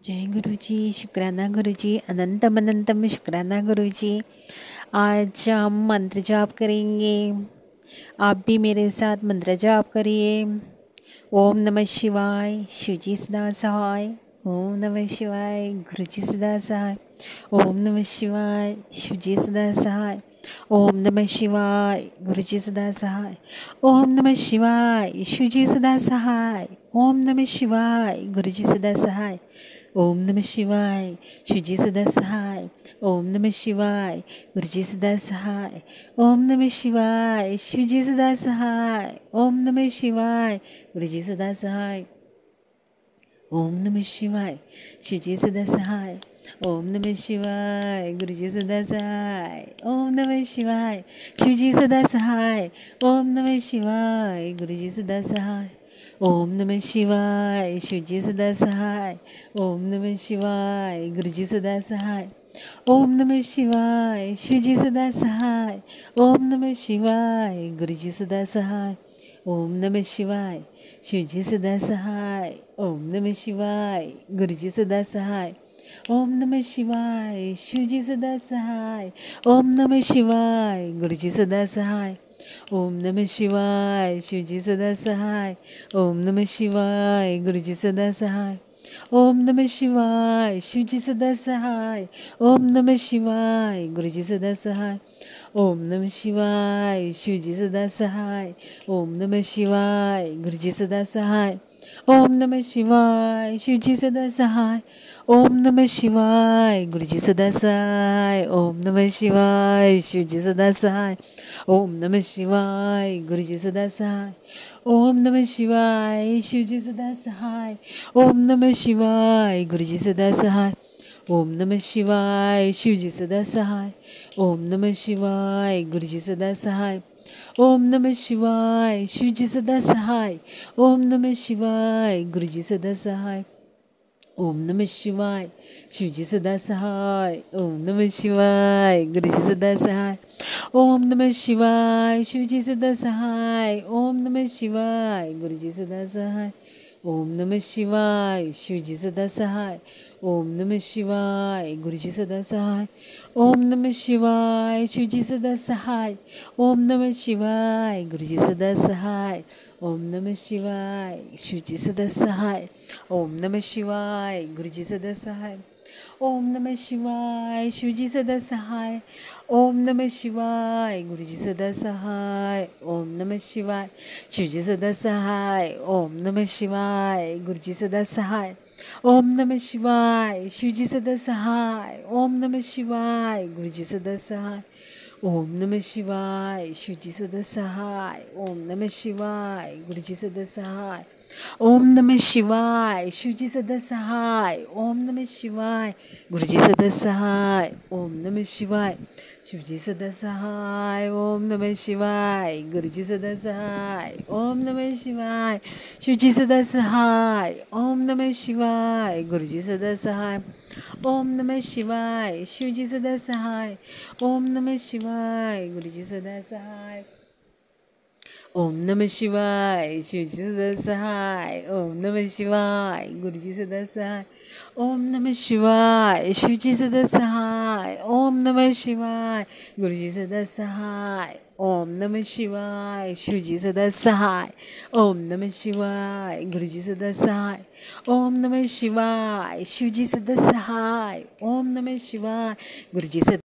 जय गुरु जी। शुक्राना गुरु जी। अनंतम अनंतम शुक्राना गुरु जी। आज हम मंत्र जाप करेंगे। आप भी मेरे साथ मंत्र जाप करिए। ओम नमः शिवाय। शिवजी सदा सहाय। ओम नमः शिवाय। गुरु जी सदा सहाय। ओम नमः शिवाय। शिवजी सदा सहाय। ओम नमः शिवाय। गुरु जी सदा सहाय। ओम नमः शिवाय। शिवजी सदा सहाय। ओम नमः शिवाय। गुरु जी सदा सहाय। ओम नमः शिवाय। शिवजी सदा सहाय। ओम नमः शिवाय। गुरुजी सदा सहाय। ओम नमः शिवाय। शिवजी सदा सहाय। ओम नमः शिवाय। गुरुजी सदा सहाय। ओम नमः शिवाय। शिवजी सदा सहाय। ओम नमः शिवाय। गुरुजी सदा सहाय। ओम नमः शिवाय। शिवजी सदा सहाय। ओम नमः शिवाय। गुरुजी सदा सहाय। ओम नमः शिवाय। शिवजी सदा सहाय। ओम नमः शिवाय। गुरुजी सदा सहाय। ओम नमः शिवाय। शिवजी सदा सहाय। ओम नमः शिवाय। गुरुजी सदा सहाय। ओम नमः शिवाय। शिवजी सदा सहाय। ओम नमः शिवाय। गुरुजी सदा सहाय। ओम नमः शिवाय। शिवजी सदा सहाय। ओम नमः शिवाय। गुरुजी सदा सहाय। ओम नमः शिवाय। शिवजी सदा सहाय। ओम नमः शिवाय। गुरुजी सदा सहाय। ओम नमः शिवाय। शिवजी सदा सहाय। ओम नमः शिवाय। गुरुजी सदा सहाय। ओम नमः शिवाय। शिवजी सदा सहाय। ओम नमः शिवाय। गुरुजी सदा सहाय। ओम नमः शिवाय। शिवजी सदा सहाय। ओम नमः शिवाय। गुरुजी सदा सहाय। ओम नमः शिवाय। शिवजी सदा सहाय। ओम नमः शिवाय। गुरुजी सदा सहाय। ओम नमः शिवाय। शिवजी सदा सहाय। ओम नमः शिवाय। गुरुजी सदा सहाय। ओम नमः शिवाय। शिवजी सदा सहाय। ओम नमः शिवाय। गुरुजी सदा सहाय। ओम नमः शिवाय। शिवजी सदा सहाय। ओम नमः शिवाय। गुरुजी सदा सहाय। ओम नमः शिवाय। शिवजी सदा सहाय। ओम नमः शिवाय। गुरुजी सदा सहाय। ओम नमः शिवाय। शिवजी सदा सहाय। ओम नमः शिवाय। गुरुजी सदा सहाय। ओम नमः शिवाय। शिवजी सदा सहाय। ओम नमः शिवाय। गुरुजी सदा सहाय। ओम नमः शिवाय। शिवजी सदा सहाय। ओम नमः शिवाय। गुरुजी सदा सहाय। ओम नमः शिवाय। शिवजी सदा सहाय। ओम नमः शिवाय। गुरुजी सदा सहाय। ओम नमः शिवाय। शिवजी सदा सहाय। ओम नमः शिवाय। गुरुजी सदा सहाय। ओम नमः शिवाय। शिवजी सदा सहाय। ओम नमः शिवाय। गुरुजी सदा सहाय। ओम नमः शिवाय। शिवजी सदा सहाय। ओम नमः शिवाय। गुरुजी सदा सहाय। ओम नमः शिवाय। शिवजी सदा सहाय। ओम नमः शिवाय। गुरुजी सदा सहाय। ओम नमः शिवाय। शिवजी सदा सहाय। ओम नमः शिवाय। गुरुजी सदा सहाय। ओम नमः शिवाय। शिवजी सदा सहाय। ओम नमः शिवाय। गुरुजी सदा सहाय। ओम नमः शिवाय। शिवजी सदा सहाय। ओम नमः शिवाय। गुरुजी सदा सहाय। ओम नमः शिवाय। शिवजी सदा सहाय। ओम नमः शिवाय। गुरुजी सदा सहाय। ओम नमः शिवाय। शिवजी सदा सहाय। ओम नमः शिवाय। गुरुजी सदा सहाय। ओम नमः शिवाय। शिवजी सदा सहाय। ओम नमः शिवाय। गुरुजी सदा सहाय। ओम नमः शिवाय। शिवजी सदा सहाय। ओम नमः शिवाय। गुरुजी सदा सहाय। ओम नमः शिवाय। शिवजी सदा सहाय। ओम नमः शिवाय। गुरुजी सदा